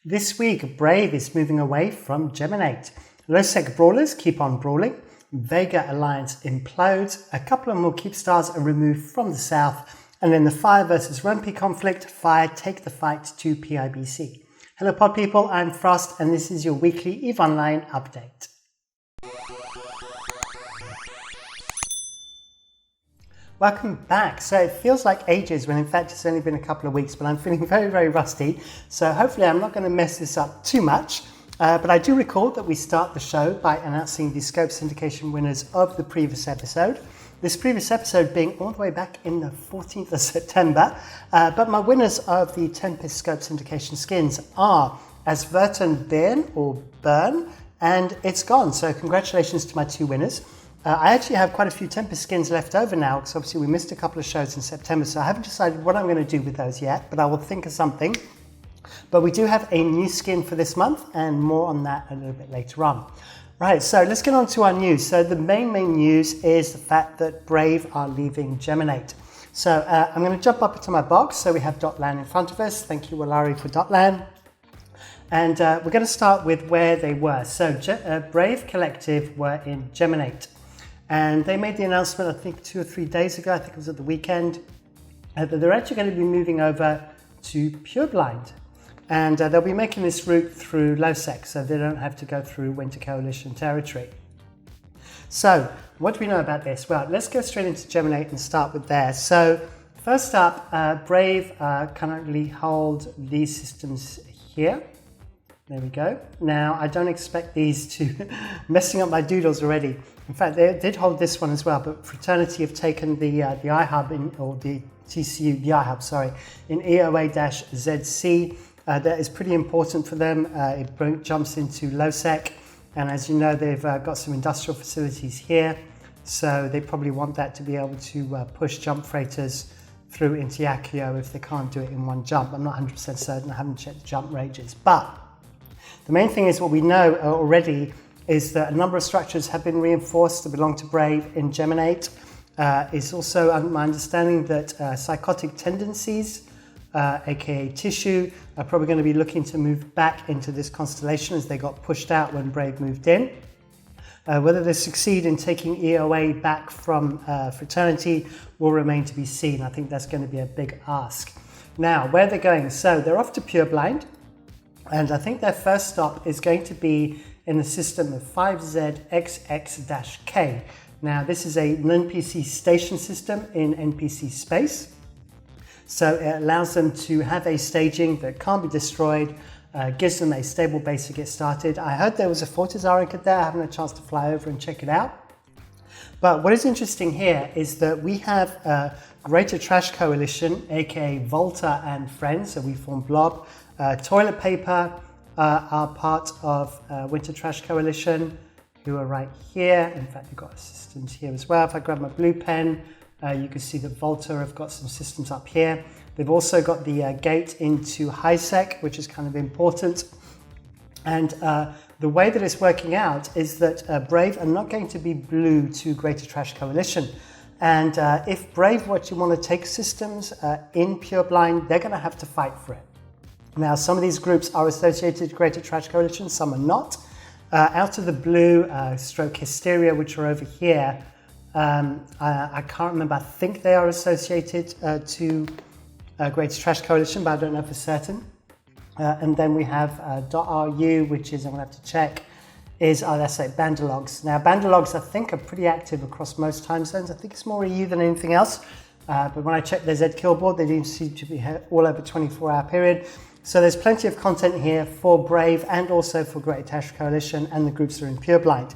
This week, Brave is moving away from Geminate. Low-sec brawlers keep on brawling. Vega alliance implodes. A couple of more Keepstars are removed from the south. And then the FI.RE versus RERMPI conflict, FI.RE take the fight to PIBC. Hello pod people, I'm Frost and this is your weekly EVE Online update. Welcome back. So it feels like ages when in fact it's only been a couple of weeks, but I'm feeling very rusty. So hopefully I'm not going to mess this up too much. But I do recall that we start the show by announcing the scope syndication winners of the previous episode. This previous episode being all the way back in the 14th of September. But my winners of the Tempest scope syndication skins are V.e.G.A or Burn, and it's gone. So congratulations to my two winners. I actually have quite a few Tempest skins left over now because obviously we missed a couple of shows in September, so I haven't decided what I'm going to do with those yet, but I will think of something. But we do have a new skin for this month and more on that a little bit later on. Right, so let's get on to our news. So the main news is the fact that Brave are leaving Geminate. So I'm going to jump up into my box. So we have .lan in front of us. Thank you, Walari, for .lan. And we're going to start with where they were. So Brave Collective were in Geminate. And they made the announcement, I think 2 or 3 days ago, I think it was at the weekend, that they're actually going to be moving over to Pureblind. And they'll be making this route through Low-sec, so they don't have to go through Winter Coalition territory. So, what do we know about this? Well, let's go straight into Geminate and start with there. So, first up, Brave currently hold these systems here. There we go. Now, I don't expect these to messing up my doodles already. In fact, they did hold this one as well, but Fraternity have taken the iHub in, or the TCU, the iHub, sorry, in EOA-ZC. That is pretty important for them. It jumps into Low-sec, and as you know, they've got some industrial facilities here, so they probably want that to be able to push jump freighters through into Yakio if they can't do it in one jump. I'm not 100% certain, I haven't checked the jump ranges, but the main thing is what we know already is that a number of structures have been reinforced that belong to Brave in Geminate. It's also my understanding that psychotic tendencies, aka tissue, are probably going to be looking to move back into this constellation as they got pushed out when Brave moved in. Whether they succeed in taking EOA back from Fraternity will remain to be seen. I think that's going to be a big ask. Now, where they're going? So they're off to Pureblind, and I think their first stop is going to be in the system of 5ZXX-K. Now, this is an NPC station system in NPC space. So it allows them to have a staging that can't be destroyed, gives them a stable base to get started. I heard there was a Fortizar anchored there. I haven't had a chance to fly over and check it out. But what is interesting here is that we have a Greater Trash Coalition, aka Volta and friends, so we form Blob. Toilet Paper are part of Winter Trash Coalition, who are right here. In fact, we've got systems here as well. If I grab my blue pen, you can see that Volta have got some systems up here. They've also got the gate into Highsec, which is kind of important. And the way that it's working out is that Brave are not going to be blue to Greater Trash Coalition. And if Brave want to take systems in Pureblind, they're going to have to fight for it. Now, some of these groups are associated with Greater Trash Coalition, some are not. Out of the blue, stroke Hysteria, which are over here, I can't remember, I think they are associated to Greater Trash Coalition, but I don't know for certain. And then we have .ru, which is, I'm going to have to check, is, that's like Bandalogs. Now, Bandalogs, I think, are pretty active across most time zones. I think it's more EU than anything else. But when I checked their Z-Kill board, they do seem to be all over 24-hour period. So there's plenty of content here for Brave and also for Greater Trash Coalition and the groups that are in Pureblind.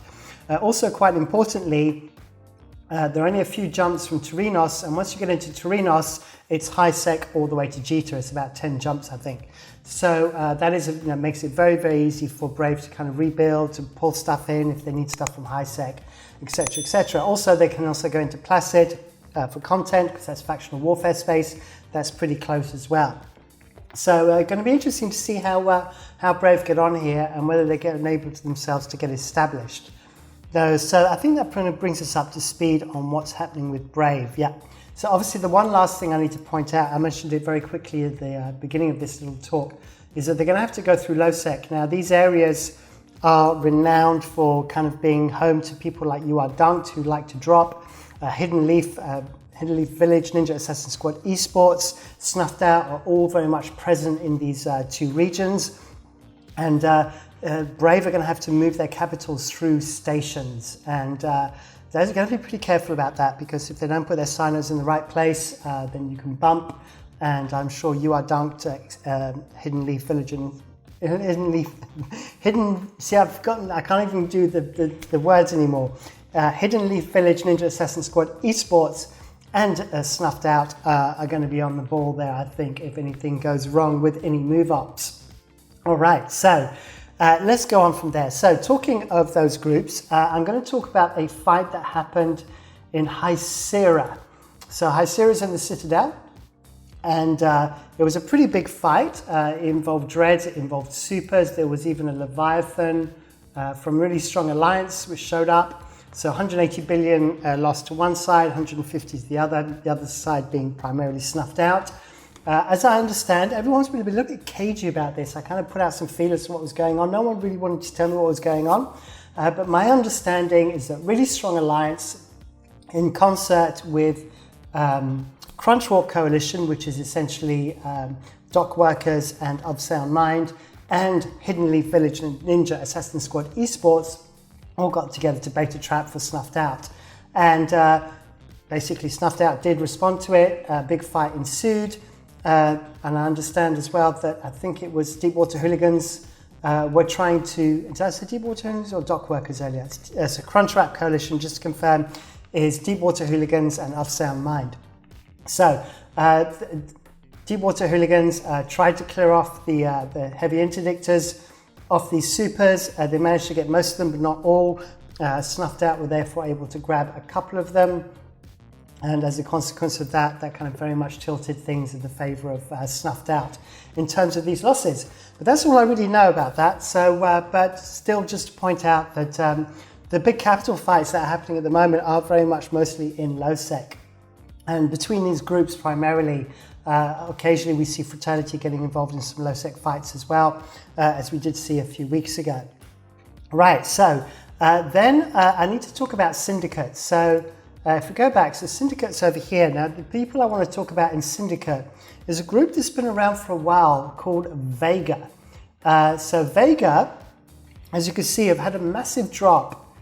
Also, quite importantly, there are only a few jumps from Torinos, and once you get into Torinos, it's Highsec all the way to Jita. It's about 10 jumps, I think. So that is, makes it very easy for Brave to kind of rebuild, to pull stuff in if they need stuff from Highsec, etc., etc. Also, they can also go into Placid for content, because that's factional warfare space. That's pretty close as well. So going to be interesting to see how Brave get on here and whether they get enabled to themselves to get established. So I think that kind of brings us up to speed on what's happening with Brave. Yeah. So obviously the one last thing I need to point out, I mentioned it very quickly at the beginning of this little talk, is that they're going to have to go through low sec. Now, these areas are renowned for kind of being home to people like V.e.G.A who like to drop. Hidden Leaf Village, Ninja Assassin Squad Esports, Snuffed Out are all very much present in these two regions. And Brave are going to have to move their capitals through stations. And they're going to be pretty careful about that, because if they don't put their signers in the right place, then you can bump. And I'm sure V.e.G.A Hidden Leaf Village and see, I've forgotten, I can't even do the words anymore. Hidden Leaf Village, Ninja Assassin Squad Esports, and Snuffed Out are going to be on the ball there, I think, if anything goes wrong with any move-ups. All right, so let's go on from there. So talking of those groups, I'm going to talk about a fight that happened in Hysera. So Hysera is in the Citadel, and it was a pretty big fight. It involved Dreads, it involved Supers, there was even a Leviathan from Really Strong Alliance which showed up. So 180 billion lost to one side, 150 to the other side being primarily Snuffed Out. As I understand, everyone's been a little bit cagey about this. I kind of put out some feelers to what was going on. No one really wanted to tell me what was going on. But my understanding is that Really Strong Alliance, in concert with Crunchwalk Coalition, which is essentially Dock Workers and Of Sound Mind, and Hidden Leaf Village and Ninja Assassin Squad Esports, all got together to bait a trap for Snuffed Out. And basically Snuffed Out did respond to it. A big fight ensued. And I understand as well that I think it was Deepwater Hooligans were trying to, did I say Deepwater Hooligans or Dock Workers earlier? So Crunchwalk Coalition, just to confirm, is Deepwater Hooligans and Of Sound Mind. So Deepwater Hooligans tried to clear off the heavy interdictors off these supers. They managed to get most of them, but not all. Snuffed Out were therefore able to grab a couple of them. And as a consequence of that, that kind of very much tilted things in the favor of Snuffed Out in terms of these losses. But that's all I really know about that. So, but still just to point out that the big capital fights that are happening at the moment are very much mostly in low sec. And between these groups primarily, occasionally we see Fraternity getting involved in some low sec fights as well, as we did see a few weeks ago. Right, so then I need to talk about Syndicate. So if we go back, so Syndicate's over here. Now the people I want to talk about in Syndicate is a group that's been around for a while called Vega. So Vega, as you can see, have had a massive drop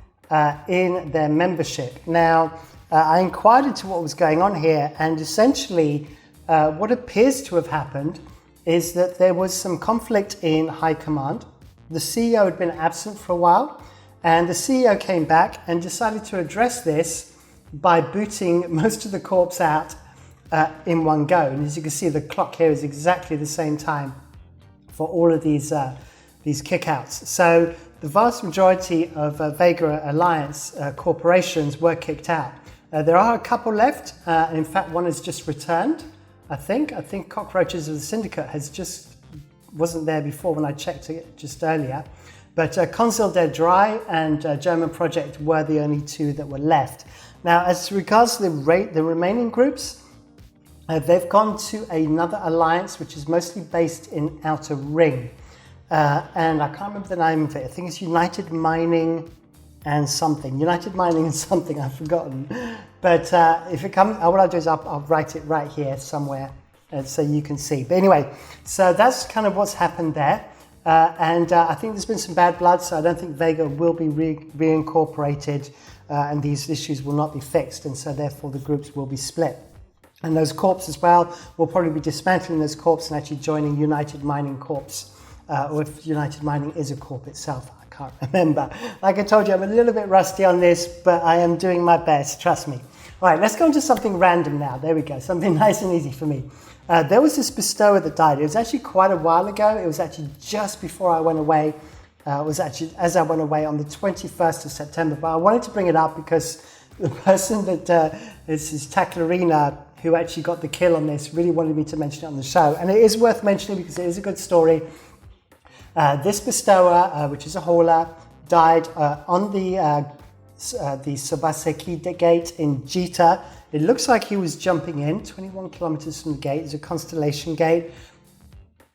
in their membership. Now, I inquired into what was going on here, and essentially what appears to have happened is that there was some conflict in high command. The CEO had been absent for a while, and the CEO came back and decided to address this by booting most of the corps out in one go. And as you can see, the clock here is exactly the same time for all of these kickouts. So the vast majority of Vega Alliance corporations were kicked out. There are a couple left. In fact, one has just returned. I think Cockroaches of the Syndicate wasn't there before when I checked it just earlier. But Consul der Drei and German Project were the only two that were left. Now, as regards to the remaining groups, they've gone to another alliance, which is mostly based in Outer Ring. And I can't remember the name of it. I think it's United Mining and something. United Mining and something, I've forgotten. But if it comes, what I'll do is I'll write it right here somewhere so you can see. But anyway, so that's kind of what's happened there. And I think there's been some bad blood, so I don't think Vega will be reincorporated and these issues will not be fixed. And so therefore the groups will be split. And those corps as well will probably be dismantling those corps and actually joining United Mining Corps. Or if United Mining is a corp itself, I can't remember. Like I told you, I'm a little bit rusty on this, but I am doing my best, trust me. All right, let's go into something random now. There we go, something nice and easy for me. There was this bestower that died. It was actually quite a while ago. It was actually just before I went away. It was actually as I went away on the 21st of September. But I wanted to bring it up because the person that this is Taclarina, who actually got the kill on this, really wanted me to mention it on the show. And it is worth mentioning because it is a good story. This bestower, which is a hauler, died on the Sobaseki gate in Jita. It looks like he was jumping in 21 kilometers from the gate. It's a constellation gate.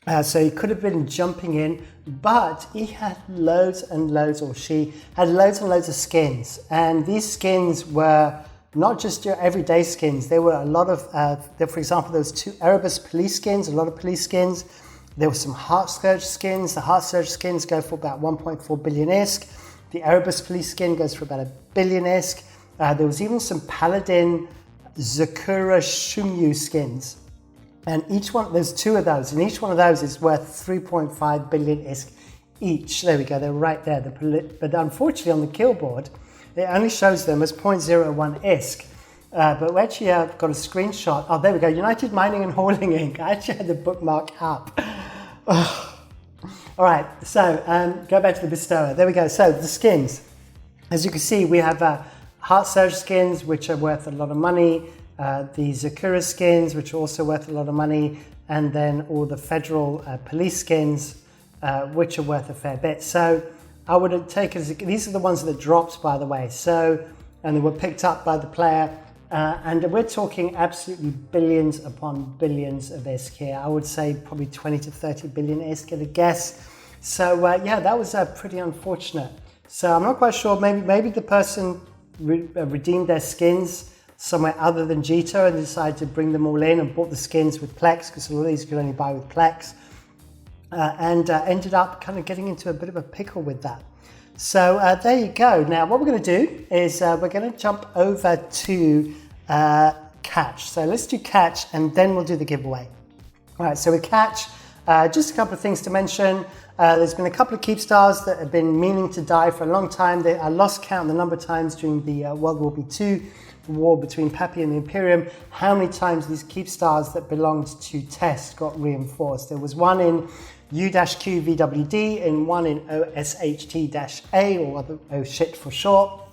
So he could have been jumping in, but he had loads and loads, or she had loads and loads of skins. And these skins were not just your everyday skins. There were a lot of, for example, there was 2 Erebus police skins, a lot of police skins. There were some Heart Surge skins. The Heart Surge skins go for about 1.4 billion ISK. The Erebus police skin goes for about 1 billion ISK. There was even some Paladin Zakura Shumyu skins. And each one, there's 2 of those, and each one of those is worth 3.5 billion ISK each. There we go, they're right there. But unfortunately on the kill board, it only shows them as 0.01 ISK. But we actually have got a screenshot. Oh, there we go, United Mining and Hauling Inc. I actually had the bookmark up. Oh. All right, so go back to the bestower. There we go, so the skins. As you can see, we have Heart Surge skins, which are worth a lot of money. The Zakura skins, which are also worth a lot of money, and then all the federal police skins, which are worth a fair bit. So I would take it as, these are the ones that dropped, by the way. So, and they were picked up by the player, and we're talking absolutely billions upon billions of ISK here. I would say probably 20 to 30 billion ISK at a guess. So yeah, that was pretty unfortunate. So I'm not quite sure, maybe the person redeemed their skins somewhere other than Jita and decided to bring them all in and bought the skins with Plex, because a lot of these you could only buy with Plex, and ended up kind of getting into a bit of a pickle with that. So there you go. Now what we're going to do is we're going to jump over to catch. So let's do catch and then we'll do the giveaway. All right, so with catch, just a couple of things to mention. There's been a couple of Keepstars that have been meaning to die for a long time. I lost count the number of times during the World War II war between Pappy and the Imperium, how many times these Keepstars that belonged to Test got reinforced. There was one in U-Q VWD and one in OSHT-A, or other oh shit for short.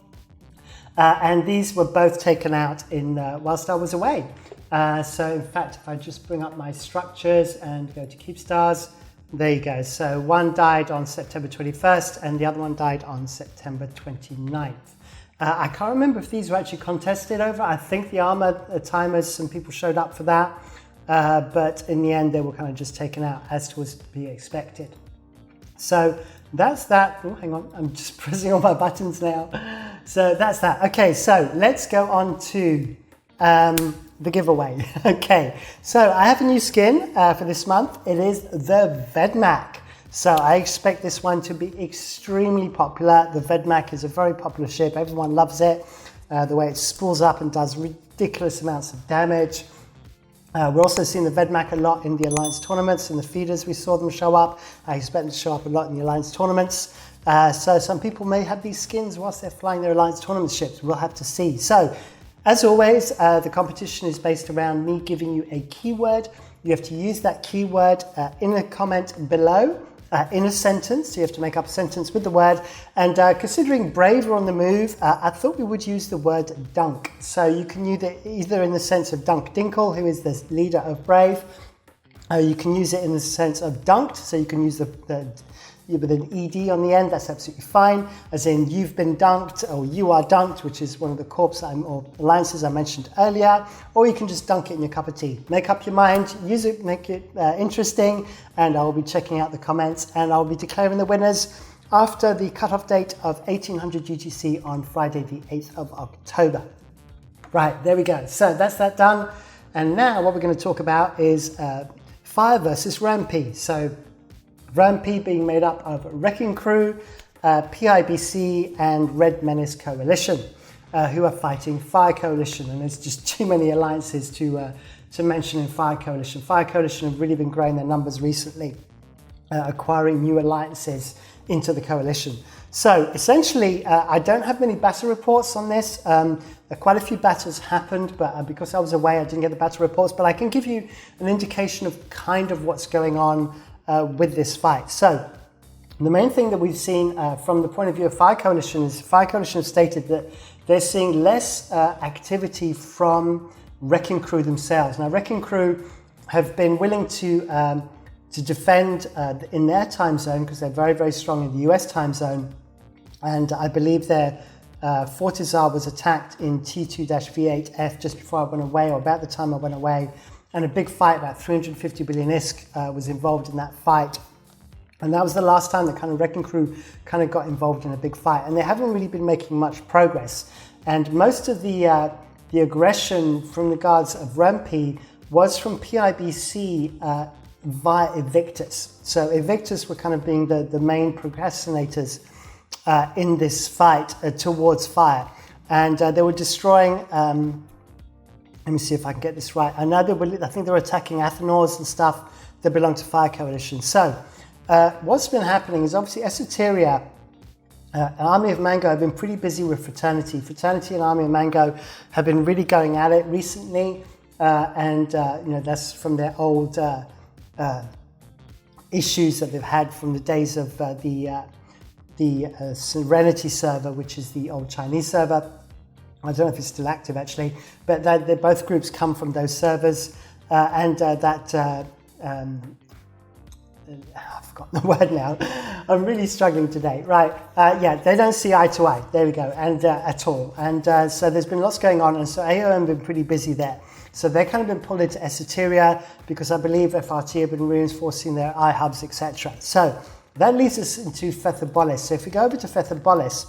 And these were both taken out in whilst I was away. So in fact, if I just bring up my structures and go to Keepstars, there you go. So one died on September 21st and the other one died on September 29th. I can't remember if these were actually contested over. I think the armor timers, some people showed up for that. But in the end, they were kind of just taken out as was to be expected. So that's that. Oh, hang on, I'm just pressing all my buttons now. So that's that. Okay, so let's go on to the giveaway. Okay, so I have a new skin for this month. It is the V.e.G.A. So I expect this one to be extremely popular. The V.e.G.A is a very popular ship. Everyone loves it. The way it spools up and does ridiculous amounts of damage. We're also seeing the V.e.G.A a lot in the Alliance tournaments. In the feeders, we saw them show up. I expect them to show up a lot in the Alliance tournaments. So some people may have these skins whilst they're flying their Alliance tournament ships. We'll have to see. So as always, the competition is based around me giving you a keyword. You have to use that keyword in a comment below. In a sentence, so you have to make up a sentence with the word. And considering Brave are on the move, I thought we would use the word dunk. So you can use it either in the sense of Dunk Dinkle, who is the leader of Brave. You can use it in the sense of dunked, so you can use with an ED on the end, that's absolutely fine. As in, you've been dunked, or you are dunked, which is one of the corps or alliances I mentioned earlier. Or you can just dunk it in your cup of tea. Make up your mind, use it, make it interesting, and I'll be checking out the comments and I'll be declaring the winners after the cutoff date of 1800 UTC on Friday, the 8th of October. Right, there we go. So that's that done. And now what we're going to talk about is FI.RE versus RERMPI. So RERMPI being made up of Wrecking Crew, PIBC and Red Menace Coalition, who are fighting Fire Coalition. And there's just too many alliances to mention in Fire Coalition. Fire Coalition have really been growing their numbers recently, acquiring new alliances into the coalition. So essentially, I don't have many battle reports on this. Quite a few battles happened, but because I was away, I didn't get the battle reports. But I can give you an indication of kind of what's going on with this fight. So the main thing that we've seen from the point of view of Fire Coalition is Fire Coalition have stated that they're seeing less activity from Wrecking Crew themselves. Now, Wrecking Crew have been willing to defend in their time zone because they're very, very strong in the US time zone. And I believe their Fortizar was attacked in T2-V8F just before I went away, or about the time I went away. and a big fight, about 350 billion ISK was involved in that fight. And that was the last time the kind of Wrecking Crew kind of got involved in a big fight. And they haven't really been making much progress. And most of the aggression from the guards of RERMPI was from PIBC via Evictus. So Evictus were kind of being the main procrastinators in this fight towards Fire. And they were destroying, let me see if I can get this right. I think they were attacking Athenors and stuff that belong to Fire Coalition. So what's been happening is obviously Esoteria and Army of Mango have been pretty busy with Fraternity. Fraternity and Army of Mango have been really going at it recently, and you know, that's from their old issues that they've had from the days of the Serenity server, which is the old Chinese server. I don't know if it's still active actually, but both groups come from those servers, and I've forgotten the word now. I'm really struggling today. Right, yeah, they don't see eye to eye. There we go, and at all. And so there's been lots going on, and so AOM have been pretty busy there. So they've kind of been pulled into Esoteria because I believe FRT have been reinforcing their eye hubs, etc. So that leads us into Feythabolis. So if we go over to Feythabolis,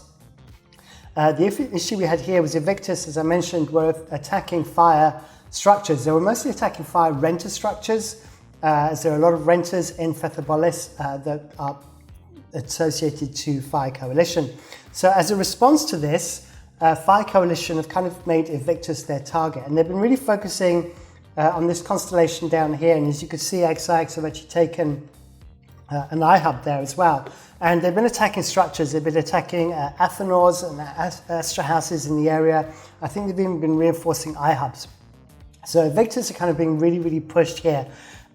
the issue we had here was Evictus, as I mentioned, were attacking fire structures. They were mostly attacking fire renter structures, as there are a lot of renters in Feythabolis that are associated to Fire Coalition. So as a response to this, Fire Coalition have kind of made Evictus their target, and they've been really focusing on this constellation down here. And as you can see, XIX have actually taken an eye hub there as well. And they've been attacking structures. They've been attacking Athenors and Astra houses in the area. I think they've even been reinforcing eye hubs. So Evictus are kind of being really, really pushed here.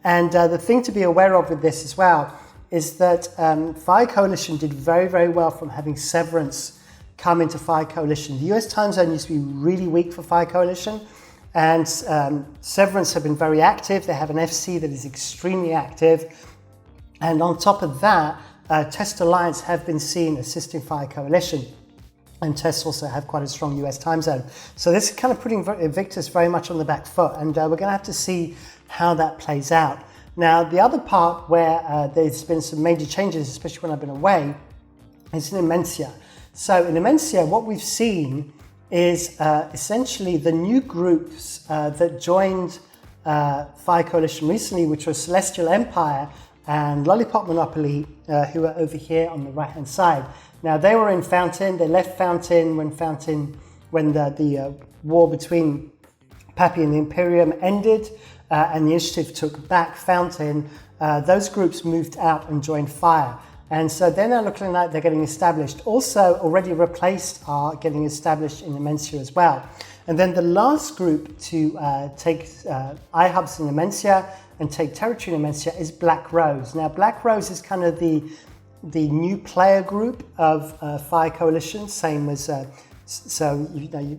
And the thing to be aware of with this as well is that Fire Coalition did very, very well from having Severance come into Fire Coalition. The US time zone used to be really weak for Fire Coalition, and Severance have been very active. They have an FC that is extremely active. And on top of that, Test Alliance have been seen assisting Fire Coalition. And Tests also have quite a strong US time zone. So this is kind of putting Evictus very much on the back foot, and we're going to have to see how that plays out. Now, the other part where there's been some major changes, especially when I've been away, is in Immensia. So in Immensia, what we've seen is essentially the new groups that joined Fire Coalition recently, which were Celestial Empire and Lollipop Monopoly, who are over here on the right-hand side. Now, they were in Fountain. They left Fountain when the war between Pappy and the Imperium ended, and the Initiative took back Fountain. Those groups moved out and joined Fire. And so they're now looking like they're getting established. Also, already replaced are getting established in Immensia as well. And then the last group to take iHubs in Immensia and take territory in Immensia is Black Rose. Now, Black Rose is kind of the new player group of Fire Coalition, same as, so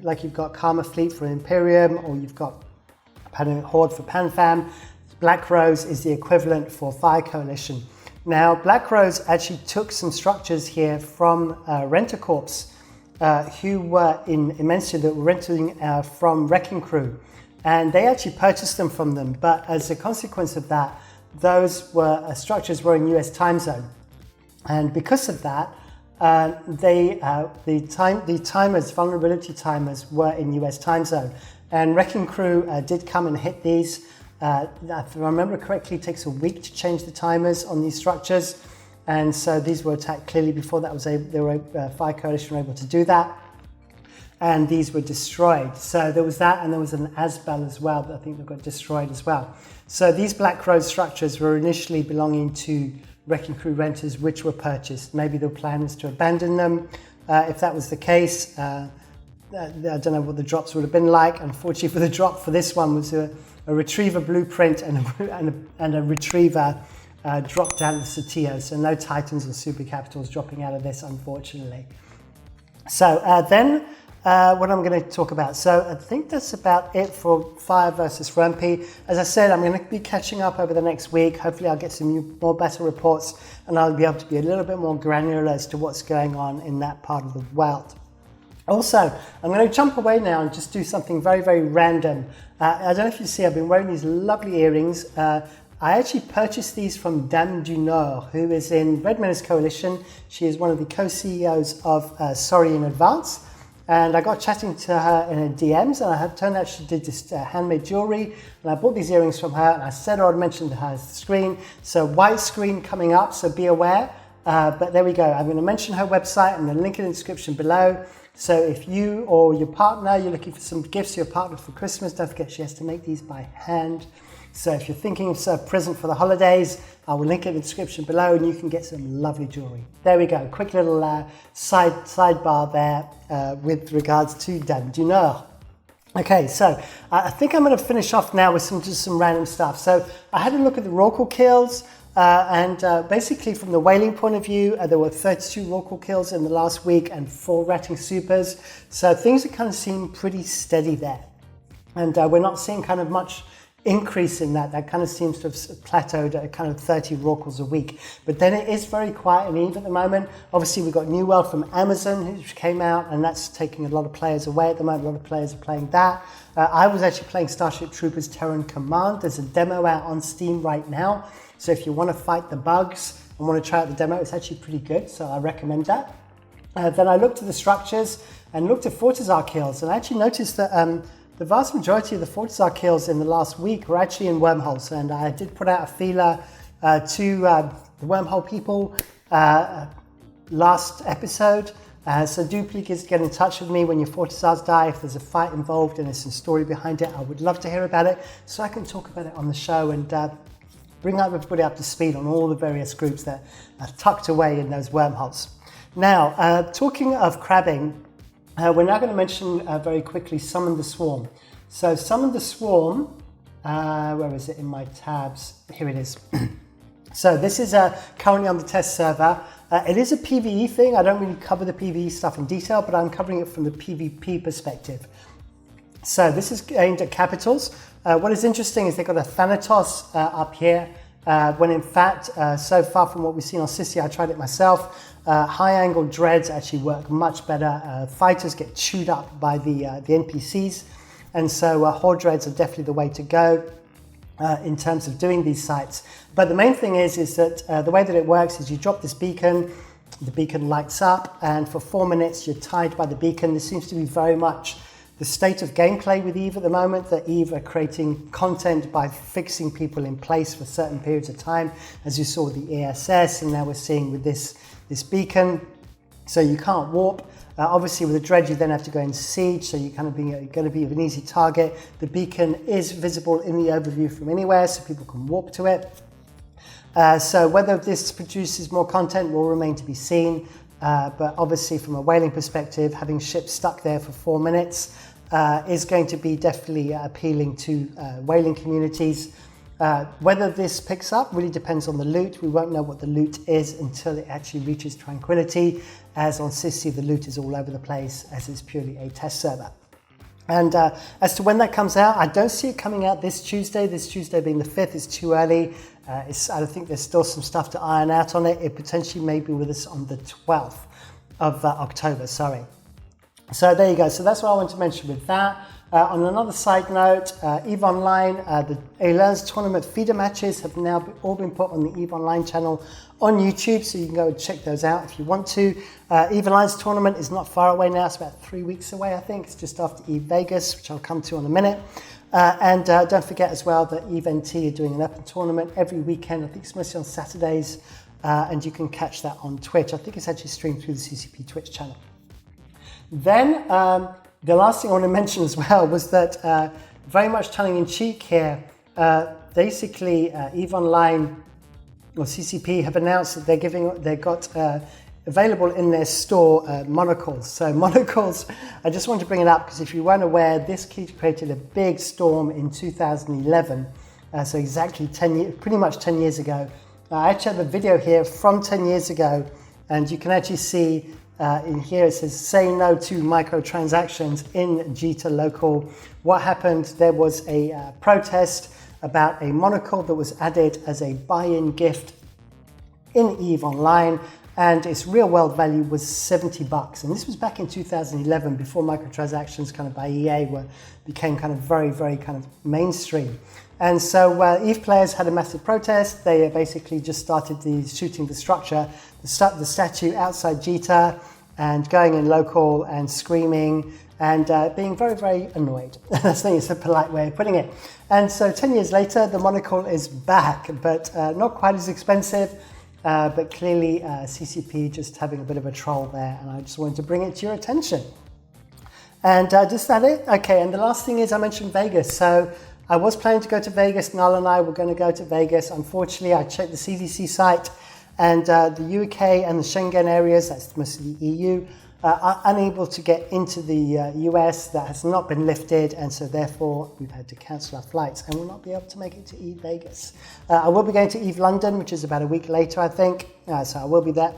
like you've got Karma Fleet for Imperium, or you've got Horde for PanFam. Black Rose is the equivalent for Fire Coalition. Now, Black Rose actually took some structures here from Renter Corps, who were in Immensia that were renting from Wrecking Crew. And they actually purchased them from them. But as a consequence of that, those were structures were in US time zone. And because of that, the timers, vulnerability timers, were in US time zone. And Wrecking Crew did come and hit these. If I remember correctly, it takes a week to change the timers on these structures. And so these were attacked clearly before that Fire Coalition were able to do that. And these were destroyed. So there was that, and there was an Asbel as well that I think that got destroyed as well. So these Black Rose structures were initially belonging to Wrecking Crew renters, which were purchased. Maybe the plan was to abandon them. If that was the case, I don't know what the drops would have been like. Unfortunately for the drop for this one was a Retriever blueprint and a Retriever dropped out of the Satio. So no Titans or Supercapitals dropping out of this, unfortunately. So then what I'm going to talk about. So I think that's about it for Fire versus RERMPI. As I said, I'm going to be catching up over the next week. Hopefully I'll get some more better reports, and I'll be able to be a little bit more granular as to what's going on in that part of the world. Also, I'm going to jump away now and just do something very, very random. I don't know if you see, I've been wearing these lovely earrings. I actually purchased these from Dame du Nord, who is in Red Menace Coalition. She is one of the co-CEOs of Sorry in Advance. And I got chatting to her in her DMs, and I had turned out she did this handmade jewelry. And I bought these earrings from her, and I said I'd mention to her screen. So white screen coming up, so be aware. But there we go. I'm going to mention her website. I'm going to link it in the description below. So if you or your partner, you're looking for some gifts for your partner for Christmas, don't forget she has to make these by hand. So if you're thinking of a present for the holidays, I will link it in the description below and you can get some lovely jewelry. There we go, quick little sidebar there with regards to Dame du Nord. Okay, so I think I'm going to finish off now with just some random stuff. So I had a look at the Rorqual kills. Basically from the whaling point of view, there were 32 Rorqual kills in the last week and 4 ratting supers. So things are kind of seem pretty steady there. And we're not seeing kind of much increase in that. That kind of seems to have plateaued at kind of 30 Rorquals a week. But then it is very quiet and even at the moment. Obviously we've got New World from Amazon, which came out, and that's taking a lot of players away at the moment. A lot of players are playing that. I was actually playing Starship Troopers Terran Command. There's a demo out on Steam right now. So if you want to fight the bugs and want to try out the demo, it's actually pretty good. So I recommend that. Then I looked at the structures and looked at Feythabolis kills, and I actually noticed that the vast majority of the Feythabolis kills in the last week were actually in wormholes. And I did put out a feeler to the wormhole people last episode. So do please get in touch with me when your Feythabolis die. If there's a fight involved and there's some story behind it, I would love to hear about it so I can talk about it on the show and bring everybody up to speed on all the various groups that are tucked away in those wormholes. Now, talking of crabbing, we're now going to mention very quickly Summon the Swarm. So Summon the Swarm, where is it in my tabs? Here it is. So this is currently on the test server. It is a PvE thing. I don't really cover the PvE stuff in detail, but I'm covering it from the PvP perspective. So this is aimed at capitals. What is interesting is they've got a Thanatos up here, when in fact, so far from what we've seen on Sissy, I tried it myself, high angle dreads actually work much better. Fighters get chewed up by the NPCs, and so horde dreads are definitely the way to go in terms of doing these sites. But the main thing is that the way that it works is you drop this beacon, the beacon lights up, and for 4 minutes you're tied by the beacon. This seems to be very much the state of gameplay with EVE at the moment, that EVE are creating content by fixing people in place for certain periods of time, as you saw with the ESS, and now we're seeing with this beacon. So you can't warp. Obviously with the dread you then have to go in siege, so you're kind of going to be an easy target. The beacon is visible in the overview from anywhere, so people can warp to it. So whether this produces more content will remain to be seen. But obviously from a whaling perspective, having ships stuck there for 4 minutes is going to be definitely appealing to whaling communities. Whether this picks up really depends on the loot. We won't know what the loot is until it actually reaches tranquility. As on Sissy, the loot is all over the place as it's purely a test server. And as to when that comes out, I don't see it coming out this Tuesday being the 5th is too early. I think there's still some stuff to iron out on it. It potentially may be with us on the 12th of October, sorry. So there you go. So that's what I want to mention with that. On another side note, EVE Online, the A-Learns tournament feeder matches have now all been put on the EVE Online channel on YouTube, so you can go and check those out if you want to. EVE Online's tournament is not far away now. It's about 3 weeks away, I think. It's just after EVE Vegas, which I'll come to in a minute. And don't forget as well that EVE NT are doing an open tournament every weekend. I think it's mostly on Saturdays, and you can catch that on Twitch. I think it's actually streamed through the CCP Twitch channel. Then the last thing I want to mention as well was that very much tongue in cheek here, basically EVE Online or CCP have announced that they've got available in their store monocles. So monocles, I just want to bring it up because if you weren't aware, this created a big storm in 2011. So exactly 10 years, pretty much 10 years ago. I actually have a video here from 10 years ago, and you can actually see in here it says say no to microtransactions in Jita local. What happened, there was a protest about a monocle that was added as a buy-in gift in EVE Online, and its real world value was $70. And this was back in 2011, before microtransactions kind of by EA became kind of very, very kind of mainstream. And so EVE players had a massive protest. They basically just started shooting the structure, the statue outside Vega, and going in local and screaming and being very, very annoyed. I think it's a polite way of putting it. And so 10 years later, the monocle is back, but not quite as expensive, but clearly CCP just having a bit of a troll there, and I just wanted to bring it to your attention. And just that it? Okay, and the last thing is I mentioned Vegas. So I was planning to go to Vegas. Niall and I were going to go to Vegas. Unfortunately, I checked the CDC site, and the UK and the Schengen areas, that's mostly the EU, are unable to get into the US. That has not been lifted, and so therefore we've had to cancel our flights and will not be able to make it to EVE Vegas. I will be going to EVE London, which is about a week later, I think. So I will be there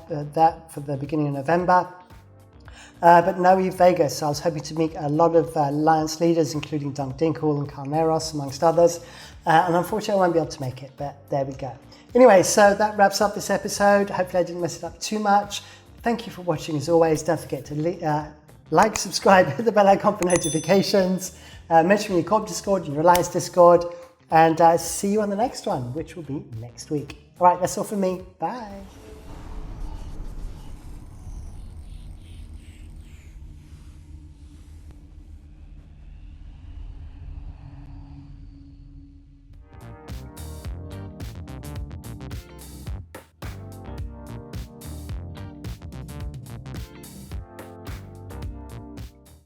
for the beginning of November. But no EVE Vegas. So I was hoping to meet a lot of Alliance leaders, including Dunk Dinkle and Carneros, amongst others. And unfortunately, I won't be able to make it, but there we go. Anyway, so that wraps up this episode. Hopefully I didn't mess it up too much. Thank you for watching as always. Don't forget to like, subscribe, hit the bell icon for notifications. Mention your Corp Discord, your Alliance Discord, and see you on the next one, which will be next week. All right, that's all from me. Bye.